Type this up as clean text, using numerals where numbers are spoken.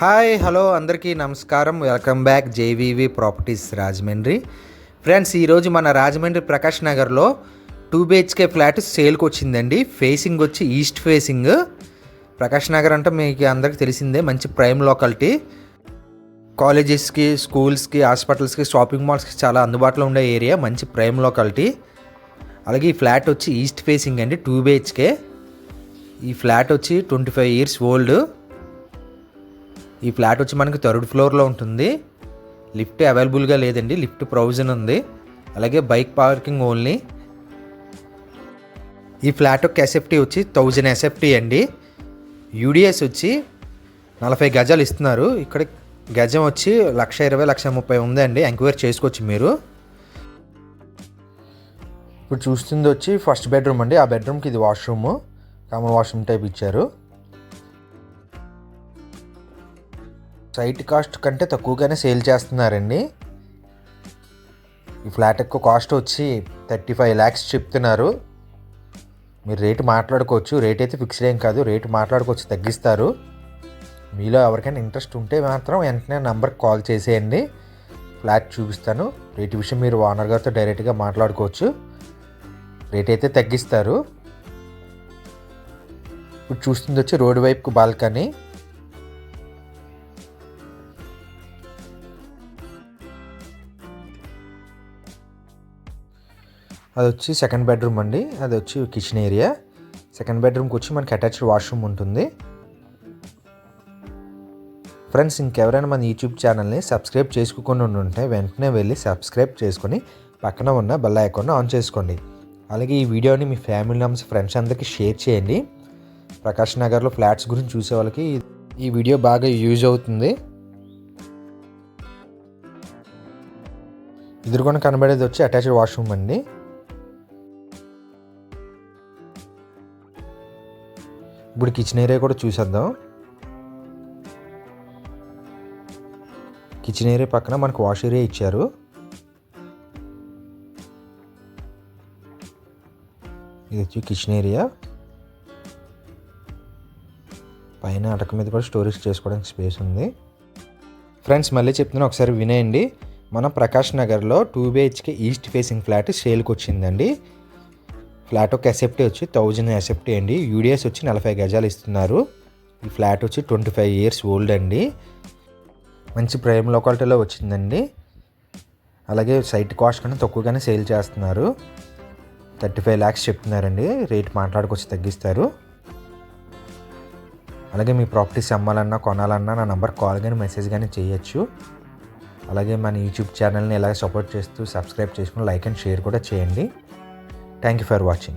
Hi hello అందరికీ నమస్కారం. Welcome back JVV properties Rajahmundry. Friends, ఈరోజు మన రాజమండ్రి ప్రకాష్ నగర్లో 2 BHK ఫ్లాట్ సేల్కి వచ్చిందండి. ఫేసింగ్ వచ్చి ఈస్ట్ ఫేసింగ్. ప్రకాష్ నగర్ అంటే మీకు అందరికీ తెలిసిందే, మంచి ప్రైమ్ లొకాలిటీ. కాలేజెస్కి, స్కూల్స్కి, హాస్పిటల్స్కి, షాపింగ్ మాల్స్కి చాలా అందుబాటులో ఉండే ఏరియా, మంచి ప్రైమ్ లొకాలిటీ. అలాగే ఈ ఫ్లాట్ వచ్చి ఈస్ట్ ఫేసింగ్ అండి, 2 BHK. ఈ ఫ్లాట్ వచ్చి 25 years ఓల్డ్. ఈ ఫ్లాట్ వచ్చి మనకి 3rd floorలో ఉంటుంది. లిఫ్ట్ అవైలబుల్గా లేదండి, లిఫ్ట్ ప్రొవిజన్ ఉంది. అలాగే బైక్ పార్కింగ్ ఓన్లీ. ఈ ఫ్లాట్ యొక్క ఎస్ఎఫ్టీ వచ్చి 1000 SFT అండి. యూడిఎస్ వచ్చి 40 గజాలు ఇస్తున్నారు. ఇక్కడ గజం వచ్చి 1,20,000, 1,30,000 ఉందండి. ఎంక్వైరీ చేసుకోవచ్చు మీరు. ఇప్పుడు చూస్తుంది వచ్చి ఫస్ట్ బెడ్రూమ్ అండి. ఆ బెడ్రూమ్కి ఇది వాష్రూమ్, కామన్ వాష్రూమ్ టైప్ ఇచ్చారు. సైట్ కాస్ట్ కంటే తక్కువగానే సేల్ చేస్తున్నారండి. ఈ ఫ్లాట్ యొక్క కాస్ట్ వచ్చి 35 lakhs చెప్తున్నారు. మీరు రేటు మాట్లాడుకోవచ్చు. రేట్ అయితే ఫిక్స్డ్ ఏం కాదు, రేటు మాట్లాడుకోవచ్చు, తగ్గిస్తారు. మీలో ఎవరికైనా ఇంట్రెస్ట్ ఉంటే మాత్రం వెంటనే నంబర్కి కాల్ చేసేయండి, ఫ్లాట్ చూపిస్తాను. రేటు విషయం మీరు ఓనర్ గారితో డైరెక్ట్గా మాట్లాడుకోవచ్చు, రేట్ అయితే తగ్గిస్తారు. ఇప్పుడు చూస్తుంది వచ్చి రోడ్డు వైపుకు బాల్కనీ. అది వచ్చి సెకండ్ బెడ్రూమ్ అండి. అది వచ్చి కిచెన్ ఏరియా. సెకండ్ బెడ్రూమ్కి వచ్చి మనకి అటాచ్డ్ వాష్రూమ్ ఉంటుంది. ఫ్రెండ్స్, ఇంకెవరైనా మన యూట్యూబ్ ఛానల్ని సబ్స్క్రైబ్ చేసుకోకుండా ఉంటే వెంటనే వెళ్ళి సబ్స్క్రైబ్ చేసుకొని పక్కన ఉన్న బెల్ ఐకాన్ ఆన్ చేసుకోండి. అలాగే ఈ వీడియోని మీ ఫ్యామిలీ మెంబర్స్, ఫ్రెండ్స్ అందరికీ షేర్ చేయండి. ప్రకాష్ నగర్లో ఫ్లాట్స్ గురించి చూసే వాళ్ళకి ఈ వీడియో బాగా యూజ్ అవుతుంది. ఎదురుకొని కనబడేది వచ్చి అటాచ్డ్ వాష్రూమ్ అండి. ఇప్పుడు కిచెన్ ఏరియా కూడా చూసేద్దాం. కిచెన్ ఏరియా పక్కన మనకు వాష్ ఏరియా ఇచ్చారు. ఇది వచ్చి కిచెన్ ఏరియా. పైన అటక మీద కూడా స్టోరేజ్ చేసుకోవడానికి స్పేస్ ఉంది. ఫ్రెండ్స్, మళ్ళీ చెప్తున్నా, ఒకసారి వినేయండి. మన ప్రకాష్ నగర్లో 2 BHK ఈస్ట్ ఫేసింగ్ ఫ్లాట్ సేల్కి వచ్చిందండి. ఫ్లాట్ ఒక ఎస్ఎఫ్టీ వచ్చి 1000 SFT అండి. యూడిఎస్ వచ్చి 40 గజాలు ఇస్తున్నారు. ఈ ఫ్లాట్ వచ్చి 25 years ఓల్డ్ అండి. మంచి ప్రైమ్ లొకాలిటీలో వచ్చిందండి. అలాగే సైట్ కాస్ట్ కన్నా తక్కువగానే సేల్ చేస్తున్నారు. 35 lakhs చెప్తున్నారండి. రేట్ మాట్లాడుకొచ్చి తగ్గిస్తారు. అలాగే మీ ప్రాపర్టీస్ అమ్మాలన్నా, కొనాలన్నా నా నంబర్ కాల్ కానీ మెసేజ్ కానీ చేయొచ్చు. అలాగే మన యూట్యూబ్ ఛానల్ని ఇలాగ సపోర్ట్ చేస్తూ సబ్స్క్రైబ్ చేసుకుని లైక్ అండ్ షేర్ కూడా చేయండి. Thank you for watching.